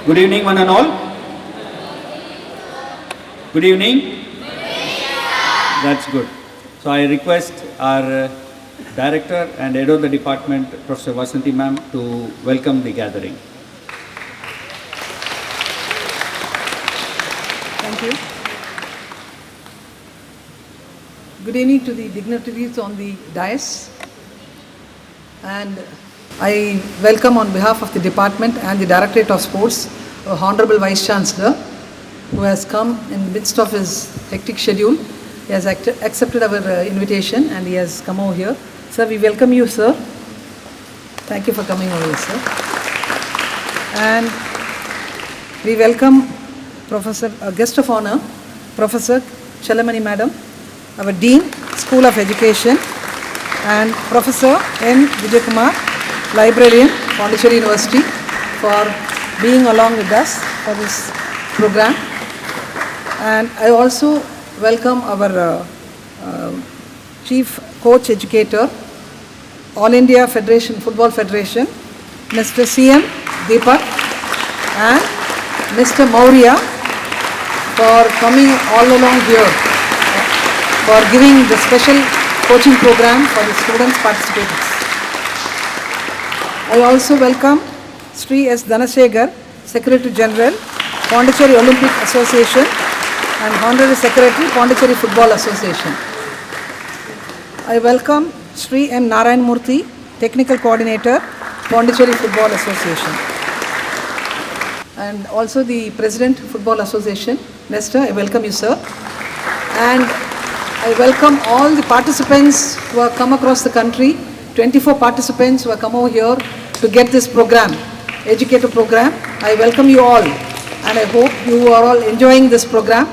Good evening, one and all. Good evening. That's good. So I request our Director and Head of the Department, Professor Vasanthi Ma'am, to welcome the gathering. Thank you. Good evening to the dignitaries on the dais. And I welcome on behalf of the department and the Directorate of Sports, our Honorable Vice Chancellor, who has come in the midst of his hectic schedule. He has accepted our invitation and he has come over here. Sir, we welcome you, sir. Thank you for coming over here, sir. And we welcome guest of honor, Professor Chalamani Madam, our Dean, School of Education, and Professor N. Vijayakumar, Librarian, Pondicherry University, for being along with us for this program. And I also welcome our Chief Coach Educator, All India Federation, Football Federation, Mr. C.M. Deepak and Mr. Maurya, for coming all along here, for giving the special coaching program for the students participants. I also welcome Sri S. Dhanashekhar, Secretary General, Pondicherry Olympic Association and Honorary Secretary, Pondicherry Football Association. I welcome Sri M. Narayan Murthy, Technical Coordinator, Pondicherry Football Association. And also the President, Football Association, Nestor, I welcome you, sir. And I welcome all the participants who have come across the country, 24 participants who have come over here to get this program, educator program. I welcome you all and I hope you are all enjoying this program.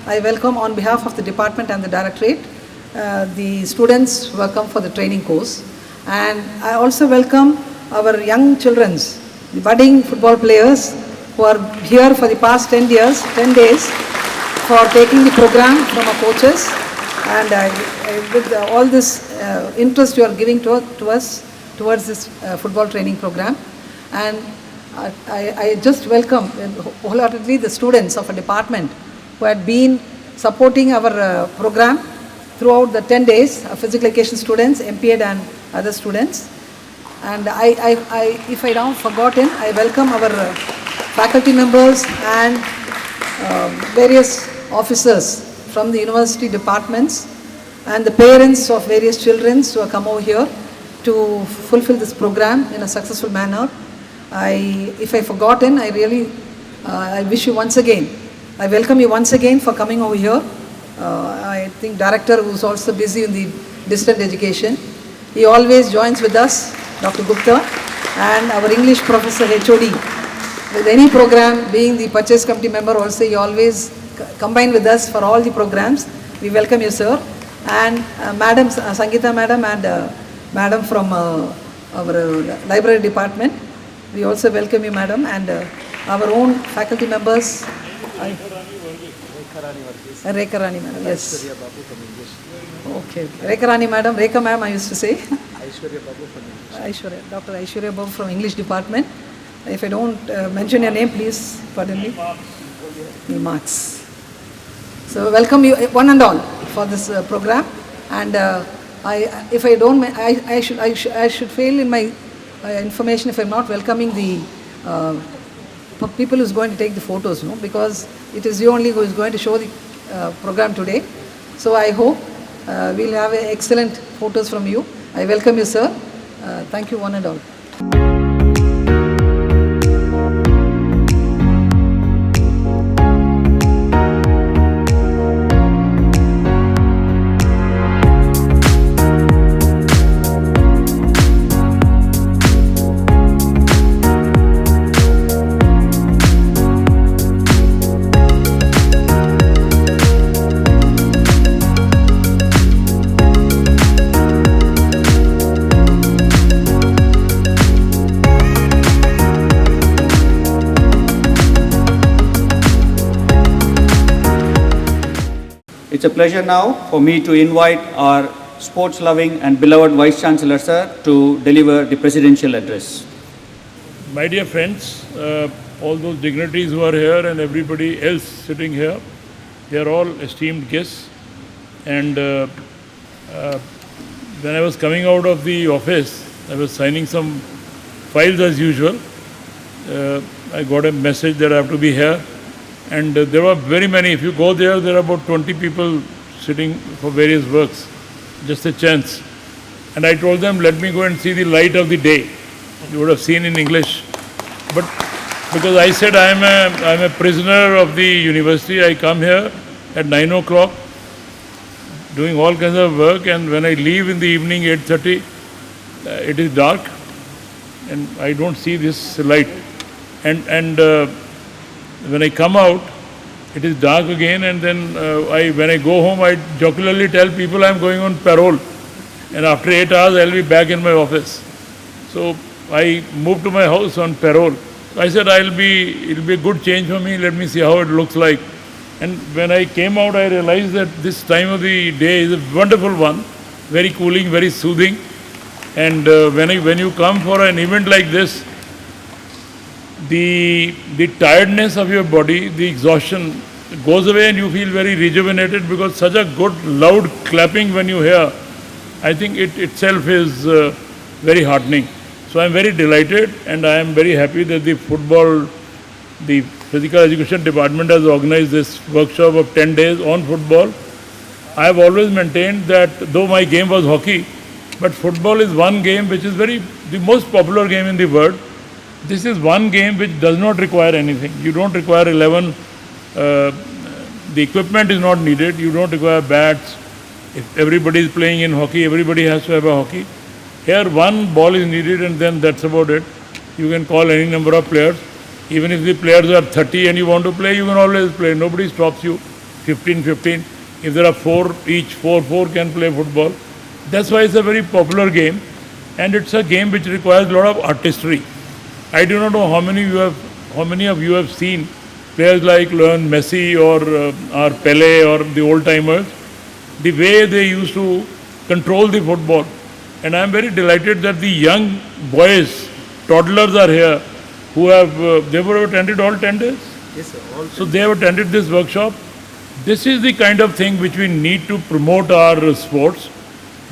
I welcome on behalf of the department and the directorate the students who have come for the training course. And I also welcome our young children, the budding football players who are here for the past 10 days for taking the program from our coaches. And with all this interest you are giving to us towards this football training program. And I just welcome wholeheartedly the students of a department who had been supporting our program throughout the 10 days, physical education students, MPED and other students. And if I don't forgotten, I welcome our faculty members and various officers from the university departments and the parents of various children who have come over here to fulfill this program in a successful manner. If I forgotten, I wish you once again. I welcome you once again for coming over here. I think director who is also busy in the distant education. He always joins with us, Dr. Gupta, and our English professor HOD. With any program, being the purchase committee member also, he always combine with us for all the programs. We welcome you, sir. And Madam Sangeeta Madam and Madam from our library department. We also welcome you, Madam, and our own faculty members. Rekha Rani Madam, yes. Aishwarya Babu from English. Okay. Rekha Rani Madam, Rekha Ma'am I used to say. Aishwarya Babu from English. Dr. Aishwarya Babu from English department. If I don't mention your name, please pardon me. Marks. So welcome you one and all for this program. And if I don't, I should fail in my information if I'm not welcoming the people who is going to take the photos, no? Because it is you only who is going to show the program today. So I hope we'll have excellent photos from you. I welcome you, sir. Thank you one and all. It's a pleasure now for me to invite our sports-loving and beloved Vice Chancellor, sir, to deliver the presidential address. My dear friends, all those dignitaries who are here and everybody else sitting here. They are all esteemed guests. And when I was coming out of the office, I was signing some files as usual. I got a message that I have to be here. And there were very many. If you go there, there are about 20 people sitting for various works. Just a chance. And I told them, let me go and see the light of the day. You would have seen in English. But because I said I'm a prisoner of the university, I come here at 9 o'clock, doing all kinds of work, and when I leave in the evening, 8:30, it is dark, and I don't see this light. And when I come out, it is dark again, and then when I go home, I jocularly tell people I'm going on parole, and after 8 hours, I'll be back in my office. So I moved to my house on parole. I said it'll be a good change for me. Let me see how it looks like. And when I came out, I realized that this time of the day is a wonderful one, very cooling, very soothing. And when you come for an event like this, the tiredness of your body, the exhaustion goes away, and you feel very rejuvenated, because such a good loud clapping when you hear, I think it itself is very heartening. So I am very delighted, and I am very happy that the Physical Education Department has organized this workshop of 10 days on football. I have always maintained that though my game was hockey, but football is one game which is the most popular game in the world. This is one game which does not require anything. You don't require 11, the equipment is not needed, you don't require bats. If everybody is playing in hockey, everybody has to have a hockey. Here one ball is needed, and then that's about it. You can call any number of players. Even if the players are 30 and you want to play, you can always play. Nobody stops you. 15. If there are 4 each, 4 can play football. That's why it's a very popular game, and it's a game which requires a lot of artistry. I do not know how many of you have seen players like Lionel Messi or Pele or the old timers, the way they used to control the football. And I am very delighted that the young boys, toddlers are here, who they would have attended all 10 days. Yes, sir. All So they have attended this workshop. This is the kind of thing which we need to promote our sports.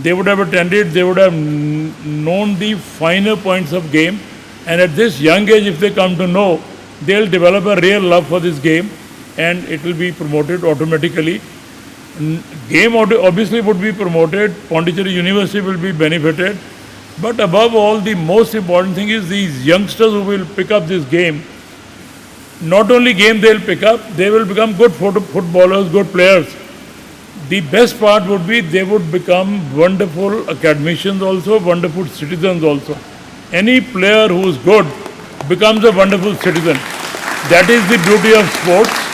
They would have attended, they would have known the finer points of game, and at this young age, if they come to know, they'll develop a real love for this game, and it will be promoted automatically. Game obviously would be promoted, Pondicherry University will be benefited, but above all, the most important thing is these youngsters who will pick up this game. Not only game they'll pick up, they will become good footballers, good players. The best part would be they would become wonderful academicians also, wonderful citizens also. Any player who is good becomes a wonderful citizen. That is the beauty of sports.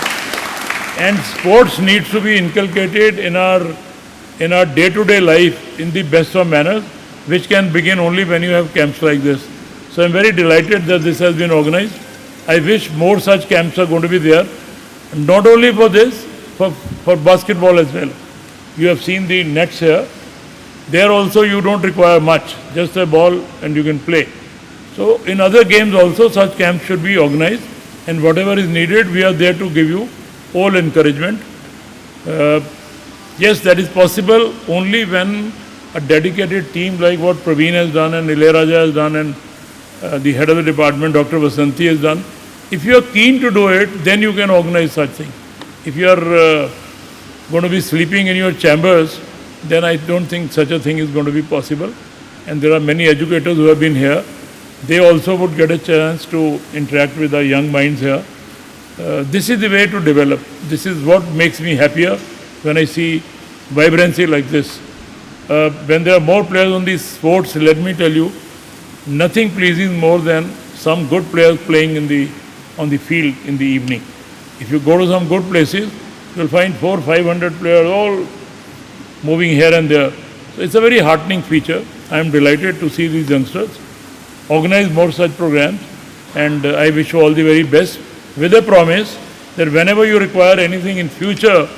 And sports needs to be inculcated in our day-to-day life in the best of manners, which can begin only when you have camps like this. So I'm very delighted that this has been organized. I wish more such camps are going to be there. Not only for this, for basketball as well. You have seen the nets here. There also you don't require much, just a ball and you can play. So in other games also such camps should be organized, and whatever is needed, we are there to give you all encouragement. Yes, that is possible only when a dedicated team like what Praveen has done and Ilayaraja has done and the head of the department, Dr. Vasanti, has done. If you are keen to do it, then you can organize such thing. If you are going to be sleeping in your chambers, then I don't think such a thing is going to be possible. And there are many educators who have been here. They also would get a chance to interact with our young minds here. This is the way to develop. This is what makes me happier when I see vibrancy like this. When there are more players on these sports, let me tell you, nothing pleases more than some good players playing on the field in the evening. If you go to some good places, you'll find 400-500 players all moving here and there. So it's a very heartening feature. I am delighted to see these youngsters organize more such programs, and I wish you all the very best, with a promise that whenever you require anything in future,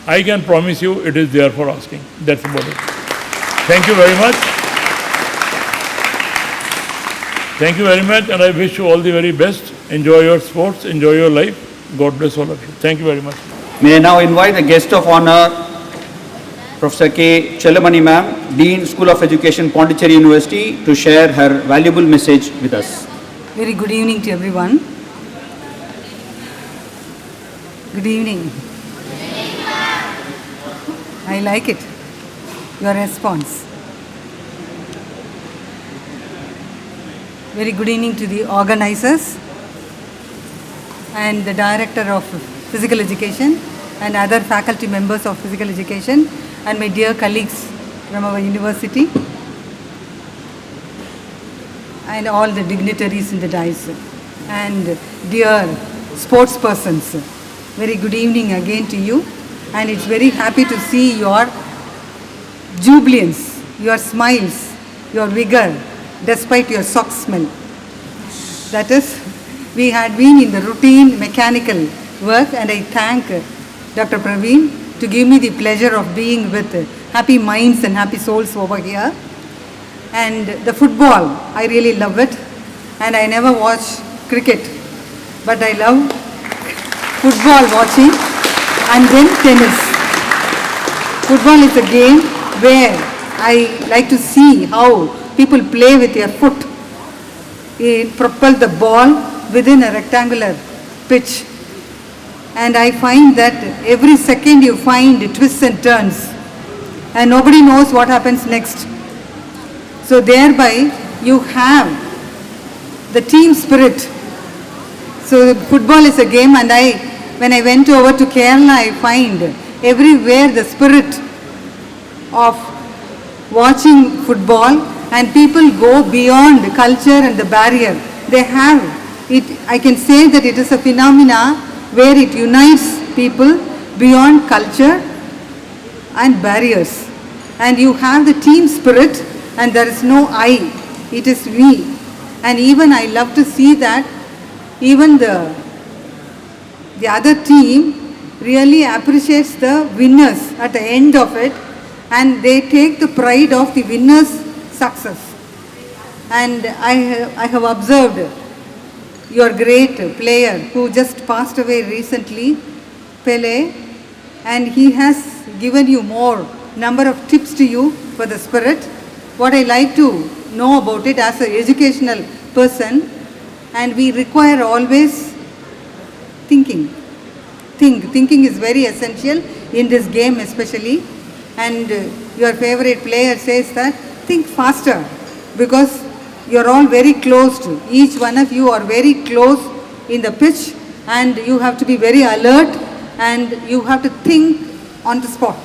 I can promise you it is there for asking. That's about it. Thank you very much. Thank you very much, and I wish you all the very best. enjoy your sports, enjoy your life. God bless all of you. Thank you very much. May I now invite the guest of honor, Professor K. Chellamani ma'am, Dean, School of Education, Pondicherry University, to share her valuable message with us. Very good evening to everyone. Good evening. I like it. Your response. Very good evening to the organizers and the director of physical education and other faculty members of physical education and my dear colleagues from our university and all the dignitaries in the dais and dear sports persons. Very good evening again to you, and it's very happy to see your jubilance, your smiles, your vigor despite your sock smell. That is, we had been in the routine mechanical work, and I thank Dr. Praveen to give me the pleasure of being with happy minds and happy souls over here. And the football, I really love it, and I never watch cricket, but I love football watching, and then tennis. Football is a game where I like to see how people play with their foot, propel the ball within a rectangular pitch, and I find that every second you find twists and turns, and nobody knows what happens next. So thereby you have the team spirit. So football is a game, and when I went over to Kerala, I find everywhere the spirit of watching football, and people go beyond culture and the barrier. They have it. I can say that it is a phenomena where it unites people beyond culture and barriers. And you have the team spirit, and there is no I, it is we. And even I love to see that even the other team really appreciates the winners at the end of it, and they take the pride of the winner's success. And I have observed your great player who just passed away recently, Pele, and he has given you more number of tips to you for the spirit. What I like to know about it as an educational person, and we require always thinking. Thinking is very essential in this game especially, and your favorite player says that think faster, because you're all very close to, each one of you are very close in the pitch, and you have to be very alert, and you have to think on the spot.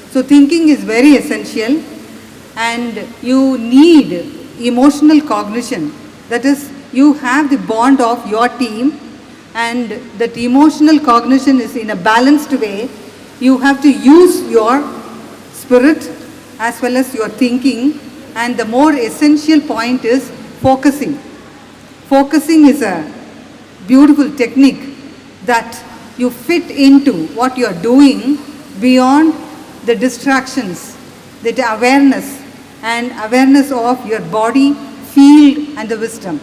So thinking is very essential, and you need emotional cognition. That is, you have the bond of your team, and that emotional cognition is in a balanced way. You have to use your spirit as well as your thinking, and the more essential point is focusing. Focusing is a beautiful technique that you fit into what you are doing beyond the distractions, the awareness of your body, field and the wisdom.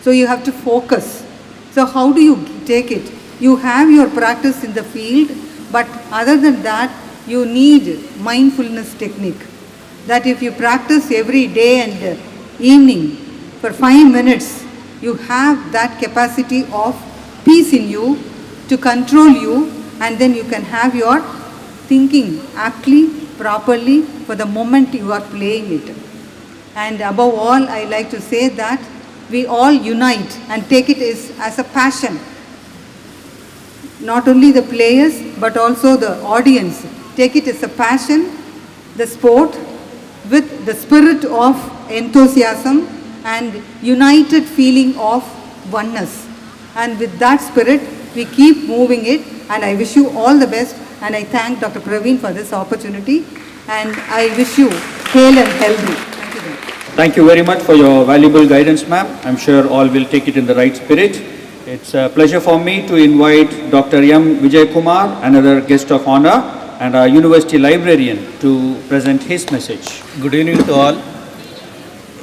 So you have to focus. So how do you take it? You have your practice in the field, but other than that, you need mindfulness technique. That if you practice every day and evening for 5 minutes, you have that capacity of peace in you to control you, and then you can have your thinking aptly, properly for the moment you are playing it. And above all, I like to say that we all unite and take it as a passion. Not only the players, but also the audience. Take it as a passion, the sport, with the spirit of enthusiasm and united feeling of oneness. And with that spirit, we keep moving it, and I wish you all the best, and I thank Dr. Praveen for this opportunity, and I wish you hale and healthy. Thank you very much. Thank you very much for your valuable guidance, ma'am. I'm sure all will take it in the right spirit. It's a pleasure for me to invite Dr. M. Vijay Kumar, another guest of honor, and our university librarian, to present his message. Good evening to all.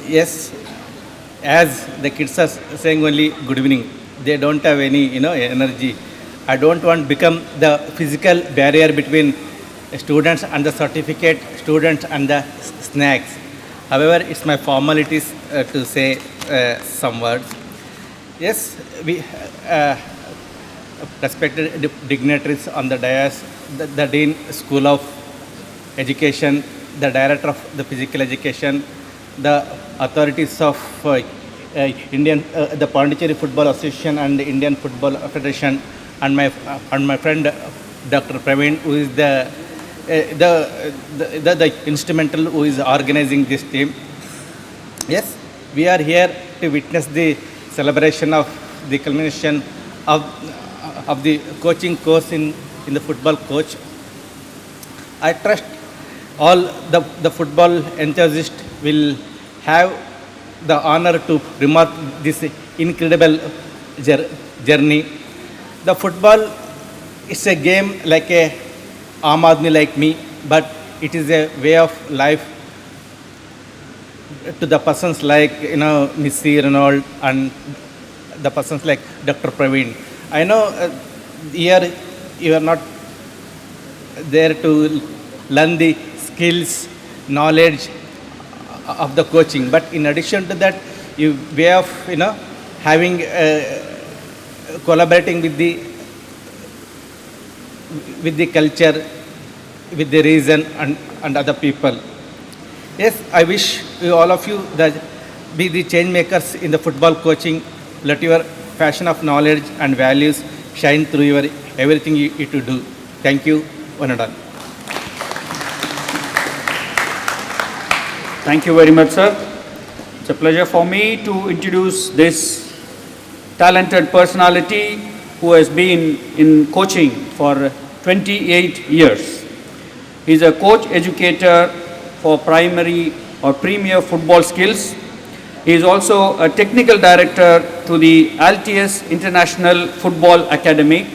Yes, as the kids are saying only good evening, they don't have any, energy. I don't want to become the physical barrier between students and the certificate, students and the snacks. However, it's my formalities to say some words. Yes, we respected dignitaries on the dais, the Dean School of Education, the Director of the Physical Education, the authorities of the Pondicherry Football Association and the Indian Football Federation, and my friend Dr. Praveen, who is the instrumental who is organizing this team. Yes, we are here to witness the celebration of the culmination of the coaching course in the football coach. I trust all the football enthusiasts will have the honor to remark this incredible journey. The football is a game like a Aam Aadmi like me, but it is a way of life to the persons like Messi, Ronaldo, and the persons like Dr. Praveen. I know here you are not there to learn the skills, knowledge of the coaching, but in addition to that, you way of having collaborating with the culture, with the reason and other people. Yes, I wish all of you that be the change makers in the football coaching. Let your passion of knowledge and values shine through your everything you to do. Thank you, one and all. Thank you very much, sir. It's a pleasure for me to introduce this talented personality who has been in coaching for 28 years. He is a coach educator for primary or premier football skills. He is also a technical director to the Altius International Football Academy.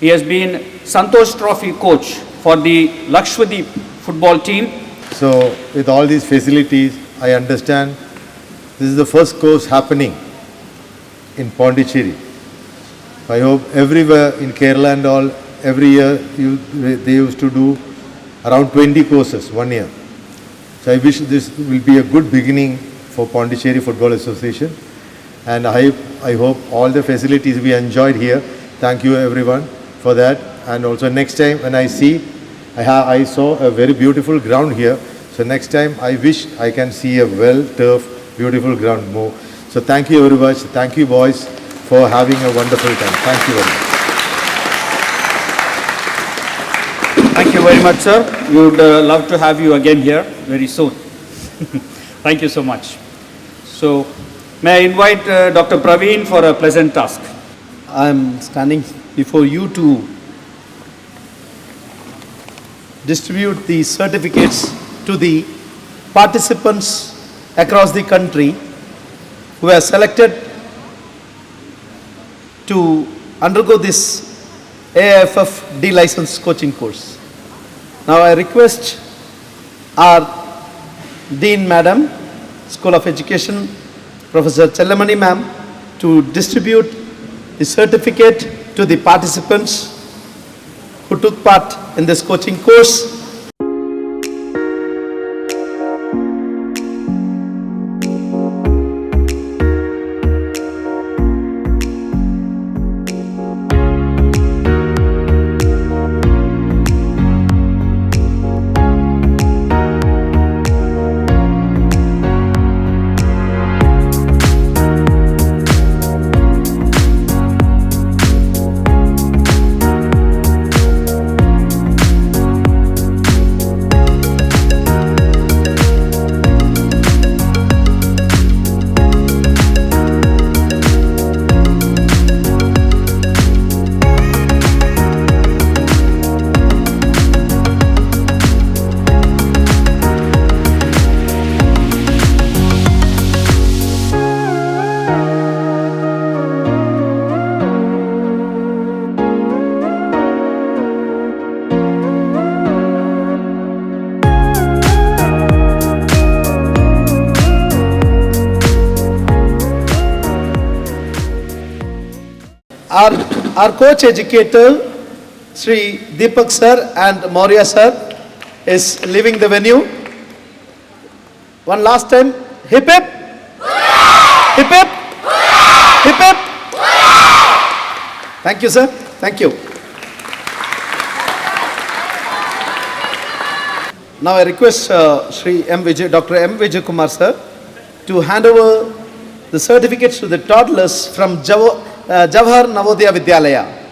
He has been Santosh Trophy coach for the Lakshadweep football team. So with all these facilities, I understand this is the first course happening in Pondicherry. I hope everywhere in Kerala and all, every year they used to do around 20 courses 1 year. So I wish this will be a good beginning for Pondicherry Football Association, and I hope all the facilities we enjoyed here. Thank you everyone for that. And also next time when I saw a very beautiful ground here. So next time I wish I can see a well-turfed, beautiful ground more. So thank you very much. Thank you boys for having a wonderful time. Thank you very much. Thank you very much, sir. We would love to have you again here very soon. Thank you so much. So, may I invite Dr. Praveen for a pleasant task. I am standing before you to distribute the certificates to the participants across the country who are selected to undergo this AIFF D-license coaching course. Now I request our Dean Madam, School of Education, Professor Chellamani Ma'am, to distribute the certificate to the participants who took part in this coaching course. our coach educator, Sri Deepak sir and Maurya sir, is leaving the venue. One last time, hip hip, hip hip, hip hip. Thank you, sir. Thank you. Now I request Dr. M. Vijay Kumar sir to hand over the certificates to the toddlers from Jawahar Navodaya Vidyalaya.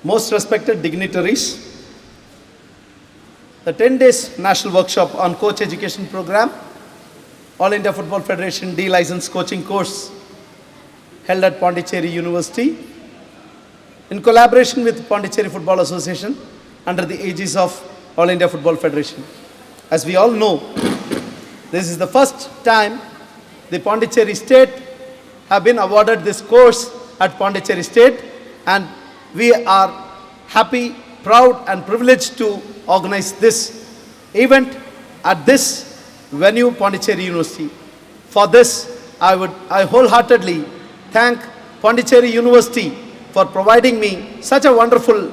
most respected dignitaries, the 10 days national workshop on coach education program, All India Football Federation D license coaching course held at Pondicherry University in collaboration with Pondicherry Football Association under the aegis of All India Football Federation. As we all know, this is the first time the Pondicherry State have been awarded this course at Pondicherry State, and we are happy, proud and privileged to organize this event at this venue, Pondicherry University. For this, I wholeheartedly thank Pondicherry University for providing me such a wonderful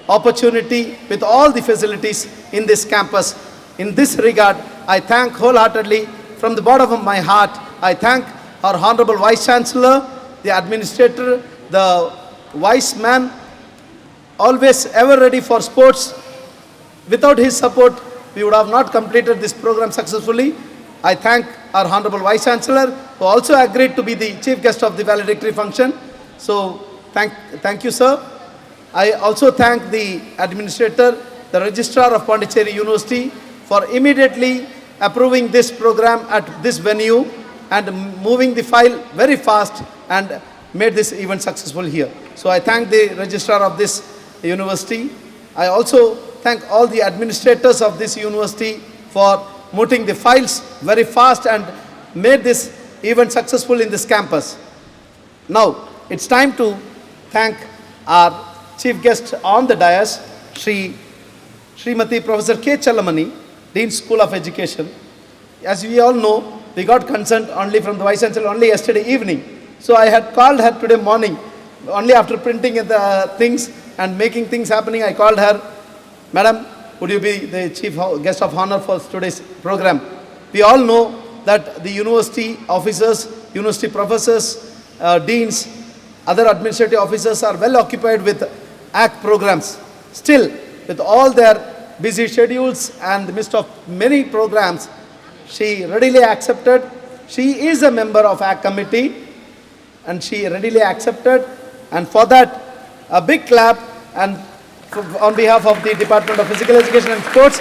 opportunity with all the facilities in this campus. In this regard, I thank wholeheartedly from the bottom of my heart. I thank our Honorable Vice Chancellor, the Administrator, the Vice Man, always ever ready for sports. Without his support, we would have not completed this program successfully. I thank our Honorable Vice Chancellor, who also agreed to be the chief guest of the valedictory function. So, thank you, sir. I also thank the Administrator, the Registrar of Pondicherry University, for immediately approving this program at this venue and moving the file very fast and made this event successful here. So I thank the Registrar of this university. I also thank all the administrators of this university for moving the files very fast and made this event successful in this campus. Now, it's time to thank our chief guest on the dais, Srimati Professor K. Chalamani, Dean School of Education. As we all know, we got consent only from the Vice Chancellor only yesterday evening. So I had called her today morning, only after printing the things and making things happening, I called her, Madam, would you be the chief guest of honor for today's program? We all know that the university officers, university professors, deans, other administrative officers are well occupied with ACT programs. Still, with all their busy schedules and the midst of many programs, she readily accepted. She is a member of ACT committee and she readily accepted, and for that a big clap, and on behalf of the Department of Physical Education and Sports,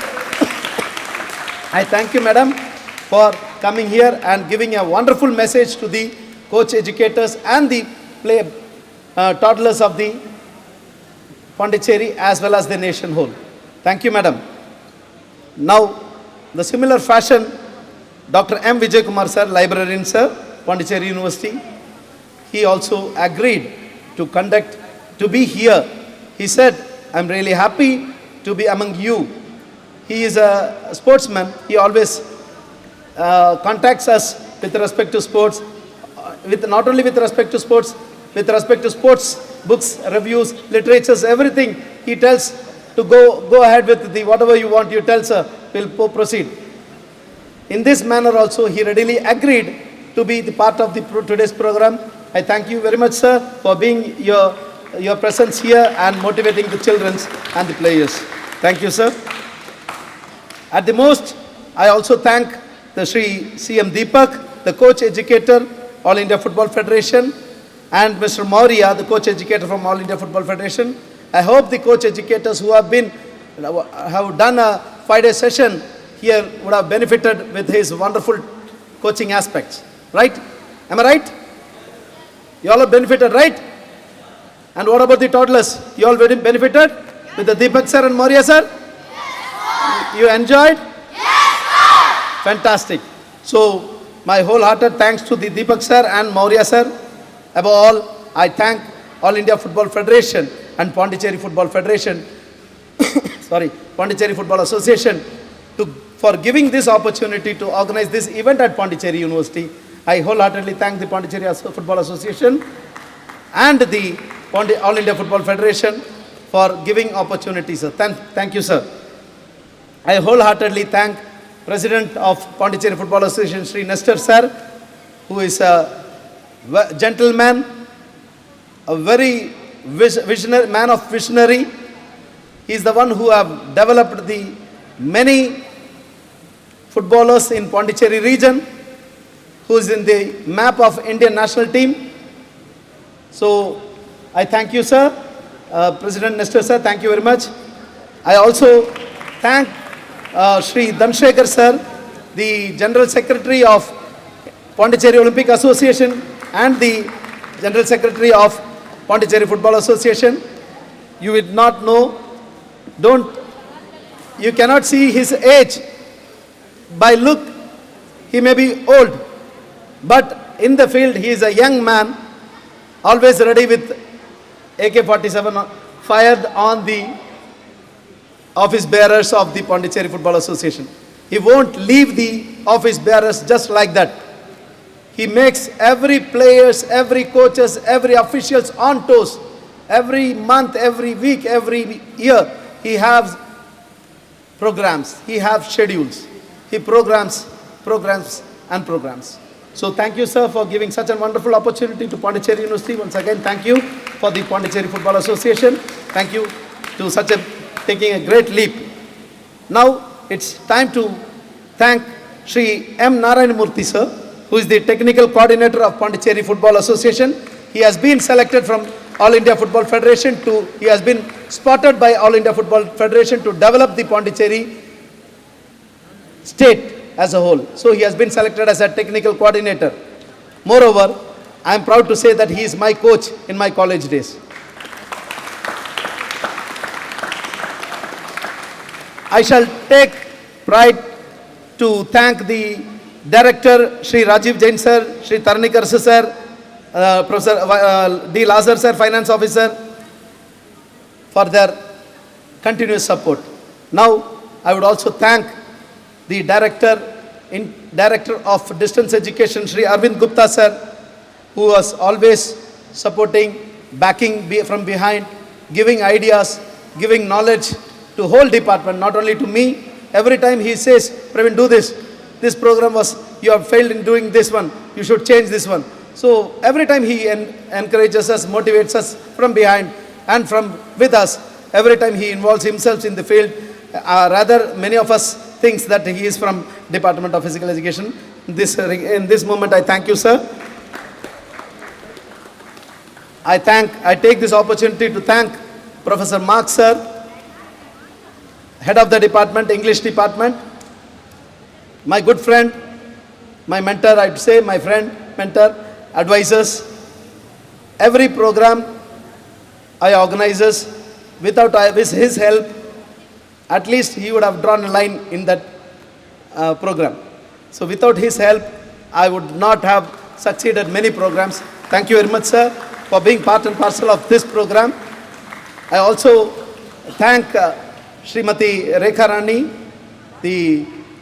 I thank you, madam, for coming here and giving a wonderful message to the coach educators and the toddlers of the Pondicherry as well as the nation whole. Thank you, madam. Now, the similar fashion, Dr. M. Vijay Kumar sir, librarian sir, Pondicherry University, he also agreed to be here. He said, I'm really happy to be among you. He is a sportsman. He always contacts us with respect to sports, not only with respect to sports, with respect to sports, books, reviews, literatures, everything. He tells to go ahead with the whatever you want, you tell sir, we'll proceed. In this manner also, he readily agreed to be the part of the today's program. I thank you very much, sir, for being your presence here and motivating the children and the players. Thank you, sir. At the most, I also thank the Sri CM Deepak, the coach educator, All India Football Federation, and Mr. Maurya, the coach educator from All India Football Federation. I hope the coach educators who have done a 5-day session here would have benefited with his wonderful coaching aspects. Right? Am I right? You all have benefited, right? And what about the toddlers? You all benefited with the Deepak sir and Maurya sir? Yes, sir. You enjoyed? Yes, sir. Fantastic. So, my wholehearted thanks to the Deepak sir and Maurya sir. Above all, I thank All India Football Federation and Pondicherry Football Federation, Pondicherry Football Association, for giving this opportunity to organize this event at Pondicherry University. I wholeheartedly thank the Pondicherry Football Association and the All India Football Federation for giving opportunities. Sir. Thank you, sir. I wholeheartedly thank President of Pondicherry Football Association, Sri Nestor sir, who is a gentleman, a very visionary man of visionary. He is the one who have developed the many footballers in Pondicherry region, who is in the map of Indian national team. So, I thank you, sir. President Nestor sir, thank you very much. I also thank Shri Dhanshekar sir, the General Secretary of Pondicherry Olympic Association and the General Secretary of Pondicherry Football Association. You will not know, you cannot see his age. By look, he may be old, but in the field he is a young man, always ready with AK-47 fired on the office bearers of the Pondicherry Football Association. He won't leave the office bearers just like that. He makes every players, every coaches, every officials on toes. Every month, every week, every year, he has programs. He has schedules. He programs. So thank you, sir, for giving such a wonderful opportunity to Pondicherry University. Once again, thank you for the Pondicherry Football Association. Thank you to taking a great leap. Now it's time to thank Shri M. Narayanamurthy, sir, who is the technical coordinator of Pondicherry Football Association. He has been selected from All India Football Federation he has been spotted by All India Football Federation to develop the Pondicherry state as a whole. So he has been selected as a technical coordinator. Moreover, I am proud to say that he is my coach in my college days. I shall take pride to thank the director, Shri Rajiv Jain sir, Shri Tarnikar sir, Professor D. Lazar sir, finance officer, for their continuous support. Now, I would also thank the director of distance education, Shri Arvind Gupta sir, who was always supporting, backing from behind, giving ideas, giving knowledge to whole department, not only to me. Every time he says, Praveen, do this. This program you have failed in doing this one. You should change this one. So every time he encourages us, motivates us from behind and with us. Every time he involves himself in the field. Rather, many of us thinks that he is from Department of Physical Education. In this moment, I thank you, sir. I take this opportunity to thank Professor Mark, sir, head of the department, English department, my good friend, my mentor, I'd say, my friend, mentor, advisors. Every program I organizes, without his help, at least he would have drawn a line in that program. So without his help, I would not have succeeded many programs. Thank you very much, sir, for being part and parcel of this program. I also thank Srimati Rekha Rani,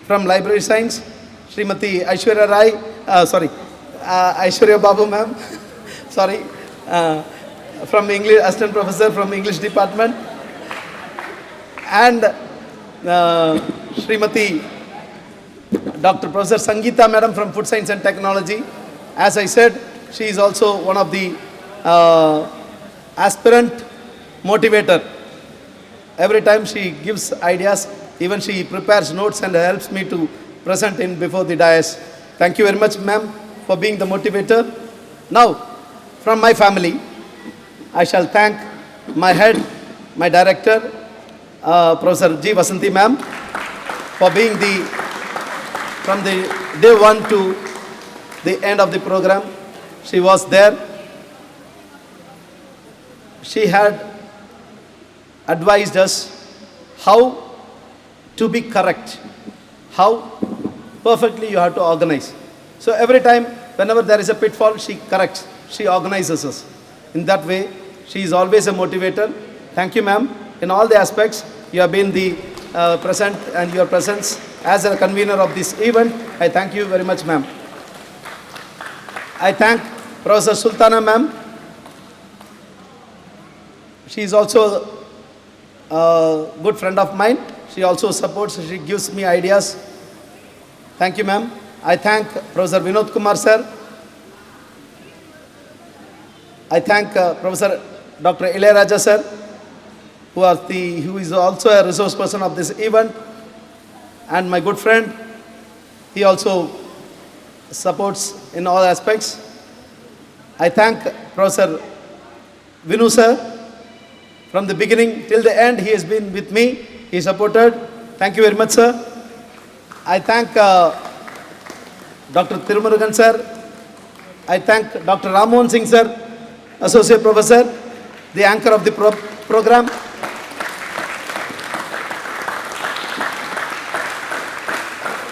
from Library Science, Srimati Aishwarya Rai, Aishwarya Babu ma'am, from English, assistant professor from English department, and Srimati Dr. Professor Sangeeta madam from Food Science and Technology. As I said, she is also one of the aspirant motivator. Every time she gives ideas, even she prepares notes and helps me to present before the dais. Thank you very much, ma'am, for being the motivator. Now, from my family, I shall thank my head, my director, Professor G. Vasanti ma'am, for being from the day one to the end of the program. She was there. She had advised us how to be correct, how perfectly you have to organize. So every time, whenever there is a pitfall, she corrects, she organizes us. In that way, she is always a motivator. Thank you, ma'am. In all the aspects, you have been the present, and your presence as a convener of this event. I thank you very much, ma'am. I thank Professor Sultana, ma'am. She is also a good friend of mine. She also supports, she gives me ideas. Thank you, ma'am. I thank Professor Vinod Kumar, sir. I thank Professor Dr. Ilayaraja, sir, who is also a resource person of this event, and my good friend. He also supports in all aspects. I thank Professor Vinu, sir, From the beginning till the end, he has been with me. He supported. Thank you very much, sir. I thank Dr. Tirumurugan sir. I thank Dr. Rammohan Singh sir, Associate Professor, the anchor of the program.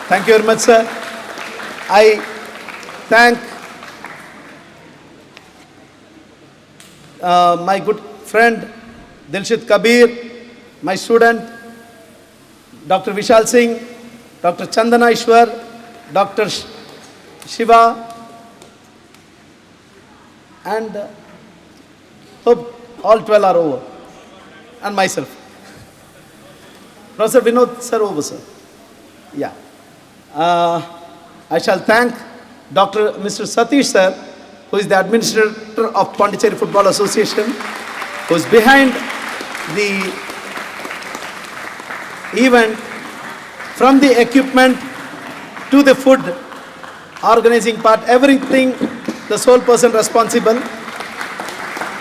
Thank you very much, sir. I thank my good friend Dilshit Kabir, my student Dr. Vishal Singh, Dr. Chandana Ishwar, Dr. Shiva, and hope all 12 are over, and myself. Professor Vinod sir, over sir. Yeah. I shall thank Mr. Satish sir, who is the administrator of Pondicherry Football Association, who is behind the event, from the equipment to the food, organizing part, everything, the sole person responsible.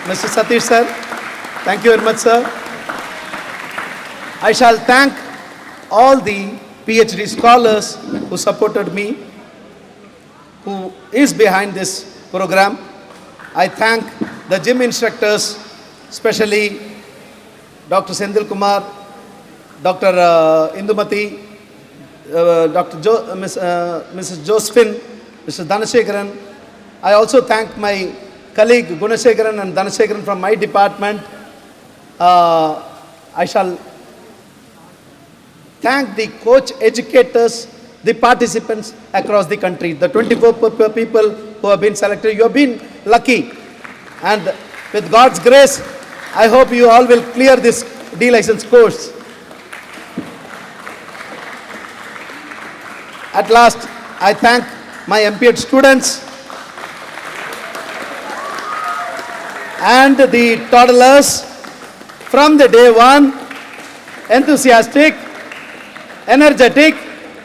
Mr. Satish sir, thank you very much, sir. I shall thank all the PhD scholars who supported me, who is behind this program. I thank the gym instructors, especially Dr. Sendil Kumar, Dr. Indumati, Mrs. Josephine, Mr. Dhanasekaran. I also thank my colleague Gunasekaran and Dhanasekaran from my department. I shall thank the coach educators, the participants across the country, the 24 people who have been selected. You have been lucky, and with God's grace, I hope you all will clear this D license course. At last, I thank my MPEd students and the toddlers from the day one, enthusiastic, energetic,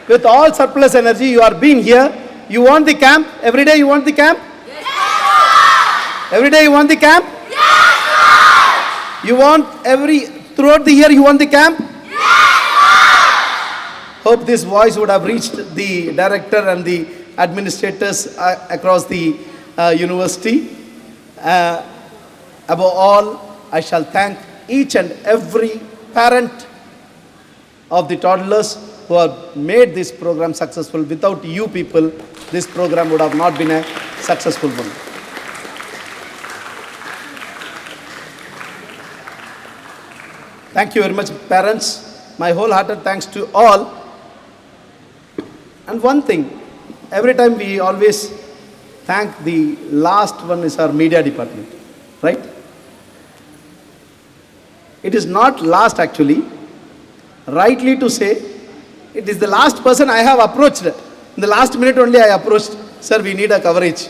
with all surplus energy. You are being here. You want the camp? Every day you want the camp? Yes, sir. Every day you want the camp? Yes, sir. You want throughout the year you want the camp? Yes, sir. Hope this voice would have reached the director and the administrators across the university. Above all, I shall thank each and every parent of the toddlers who have made this program successful. Without you people, this program would have not been a successful one. Thank you very much, parents. My wholehearted thanks to all. And one thing, every time we always thank the last one is our media department, right? It is not last actually. Rightly to say, it is the last person I have approached. In the last minute only I approached, sir, we need a coverage.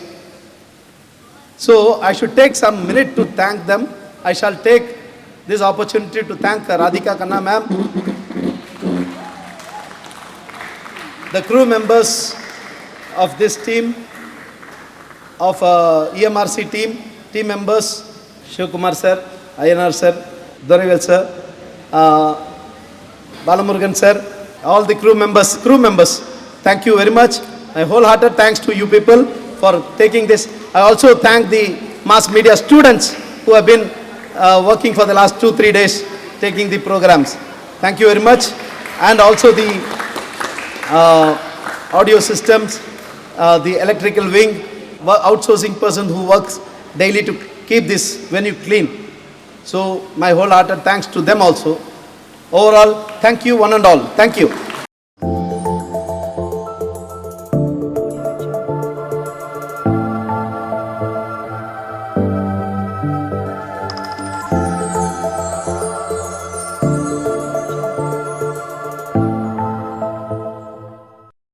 So I should take some minute to thank them. I shall take this opportunity to thank Radhika Khanna ma'am, the crew members of this team, of EMRC team members, Shiv Kumar sir, Ayanar sir, Dorivel sir, Balamurugan sir, all the crew members, thank you very much. My wholehearted thanks to you people for taking this. I also thank the mass media students who have been working for the last 2-3 days, taking the programs. Thank you very much. And also the audio systems, the electrical wing, outsourcing person who works daily to keep this venue clean. So my wholehearted thanks to them also. Overall, thank you one and all. Thank you.